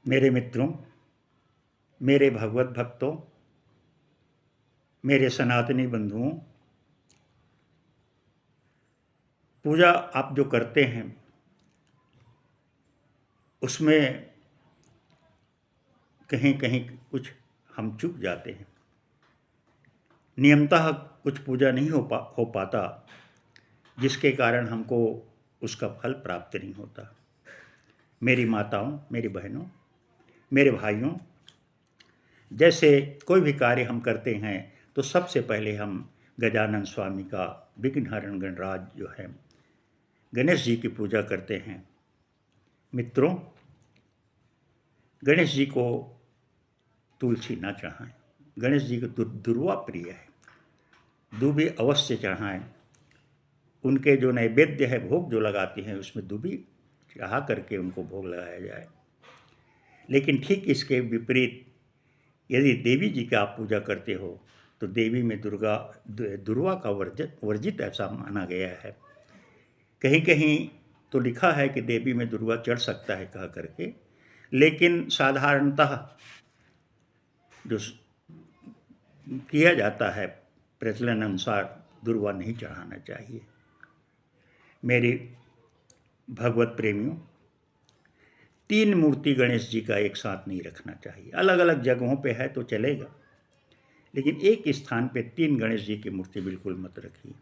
मेरे मित्रों, मेरे भगवत भक्तों, मेरे सनातनी बंधुओं, पूजा आप जो करते हैं उसमें कहीं कहीं कुछ हम चूक जाते हैं। नियमतः कुछ पूजा नहीं हो पाता, जिसके कारण हमको उसका फल प्राप्त नहीं होता। मेरी माताओं, मेरी बहनों, मेरे भाइयों, जैसे कोई भी कार्य हम करते हैं तो सबसे पहले हम गजानन स्वामी का विघ्नहरण गणराज जो है गणेश जी की पूजा करते हैं। मित्रों, गणेश जी को तुलसी ना चढ़ाएं। गणेश जी को दुर्वा प्रिय है, दूबी अवश्य चढ़ाएं। उनके जो नैवेद्य है, भोग जो लगाती हैं, उसमें दूबी चढ़ा करके उनको भोग लगाया जाए। लेकिन ठीक इसके विपरीत यदि देवी जी की आप पूजा करते हो तो देवी में दुर्वा का वर्जित ऐसा माना गया है। कहीं कहीं तो लिखा है कि देवी में दुर्वा चढ़ सकता है कह करके, लेकिन साधारणतः जो किया जाता है प्रचलन अनुसार दुर्वा नहीं चढ़ाना चाहिए। मेरे भगवत प्रेमियों, 3 मूर्ति गणेश जी का एक साथ नहीं रखना चाहिए। अलग अलग जगहों पे है तो चलेगा, लेकिन एक स्थान पे 3 गणेश जी की मूर्ति बिल्कुल मत रखिए।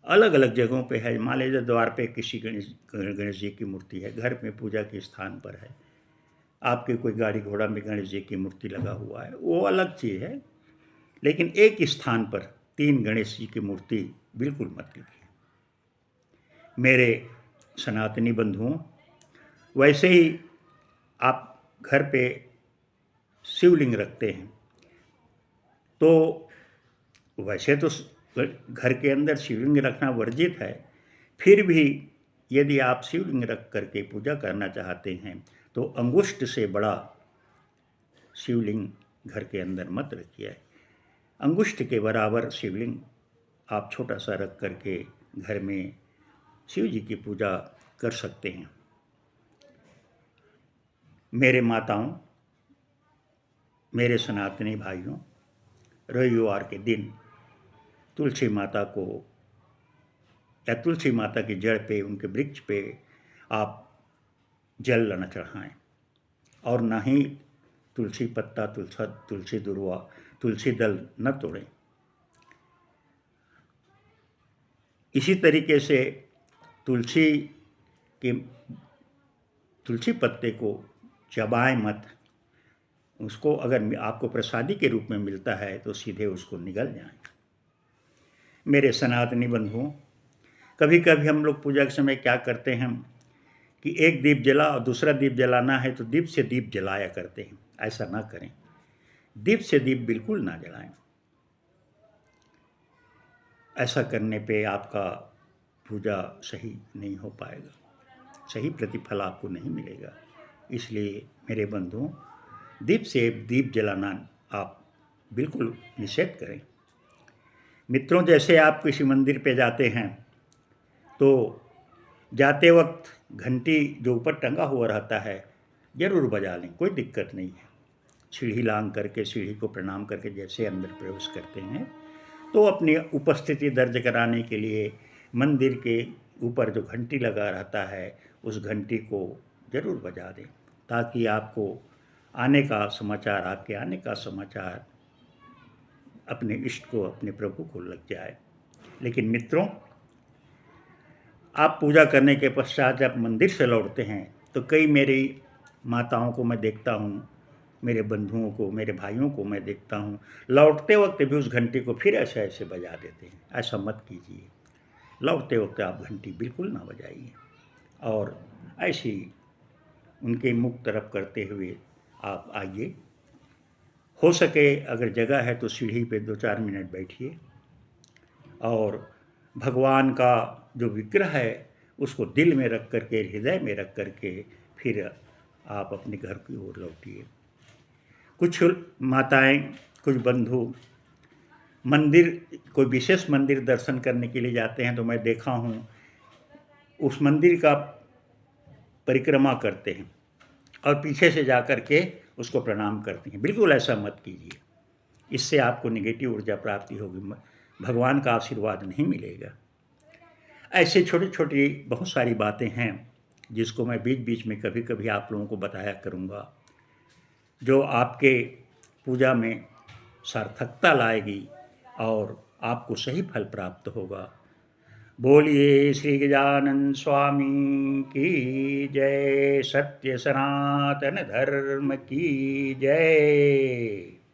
अलग अलग जगहों पे है, मान लीजिए द्वार पे किसी गणेश जी की मूर्ति है, घर में पूजा के स्थान पर है, आपके कोई गाड़ी घोड़ा में गणेश जी की मूर्ति लगा हुआ है, वो अलग चीज़ है। लेकिन एक स्थान पर 3 गणेश जी की मूर्ति बिल्कुल मत रखिए। मेरे सनातनी बंधुओं, वैसे ही आप घर पे शिवलिंग रखते हैं तो वैसे तो घर के अंदर शिवलिंग रखना वर्जित है, फिर भी यदि आप शिवलिंग रख करके पूजा करना चाहते हैं तो अंगुष्ठ से बड़ा शिवलिंग घर के अंदर मत रखिए। अंगुष्ठ के बराबर शिवलिंग आप छोटा सा रख करके घर में शिव जी की पूजा कर सकते हैं। मेरे माताओं, मेरे सनातनी भाइयों, रविवार के दिन तुलसी माता को या तुलसी माता की जड़ पे, उनके वृक्ष पे आप जल न चढ़ाएं और ना ही तुलसी पत्ता, तुलसी दुर्वा, तुलसी दल न तोड़ें। इसी तरीके से तुलसी के तुलसी पत्ते को चबाएं मत। उसको अगर आपको प्रसादी के रूप में मिलता है तो सीधे उसको निगल जाएं। मेरे सनातनी बंधुओं, कभी कभी हम लोग पूजा के समय क्या करते हैं कि एक दीप जला और दूसरा दीप जलाना है तो दीप से दीप जलाया करते हैं। ऐसा ना करें, दीप से दीप बिल्कुल ना जलाएं। ऐसा करने पे आपका पूजा सही नहीं हो पाएगा, सही प्रतिफल आपको नहीं मिलेगा। इसलिए मेरे बंधुओं, दीप से दीप जलाना आप बिल्कुल निषेध करें। मित्रों, जैसे आप किसी मंदिर पे जाते हैं तो जाते वक्त घंटी जो ऊपर टंगा हुआ रहता है ज़रूर बजा लें, कोई दिक्कत नहीं है। सीढ़ी लांघ करके, सीढ़ी को प्रणाम करके जैसे अंदर प्रवेश करते हैं तो अपनी उपस्थिति दर्ज कराने के लिए मंदिर के ऊपर जो घंटी लगा रहता है उस घंटी को ज़रूर बजा दें, ताकि आपको आने का समाचार, आपके आने का समाचार अपने इष्ट को, अपने प्रभु को लग जाए। लेकिन मित्रों, आप पूजा करने के पश्चात जब मंदिर से लौटते हैं तो कई मेरी माताओं को मैं देखता हूँ, मेरे बंधुओं को, मेरे भाइयों को मैं देखता हूँ, लौटते वक्त भी उस घंटी को फिर ऐसे ऐसे बजा देते हैं। ऐसा मत कीजिए। लौटते वक्त आप घंटी बिल्कुल ना बजाइए और ऐसे ही उनके मुख तरफ करते हुए आप आइए। हो सके अगर जगह है तो सीढ़ी पे 2-4 मिनट बैठिए और भगवान का जो विग्रह है उसको दिल में रख करके, हृदय में रख करके फिर आप अपने घर की ओर लौटिए। कुछ माताएं, कुछ बंधु मंदिर, कोई विशेष मंदिर दर्शन करने के लिए जाते हैं तो मैं देखा हूँ उस मंदिर का परिक्रमा करते हैं और पीछे से जा कर के उसको प्रणाम करती हैं। बिल्कुल ऐसा मत कीजिए, इससे आपको नेगेटिव ऊर्जा प्राप्ति होगी, भगवान का आशीर्वाद नहीं मिलेगा। ऐसे छोटी छोटी बहुत सारी बातें हैं जिसको मैं बीच बीच में कभी कभी आप लोगों को बताया करूँगा, जो आपके पूजा में सार्थकता लाएगी और आपको सही फल प्राप्त होगा। बोलिए श्री गजानन स्वामी की जय, सत्य सनातन धर्म की जय।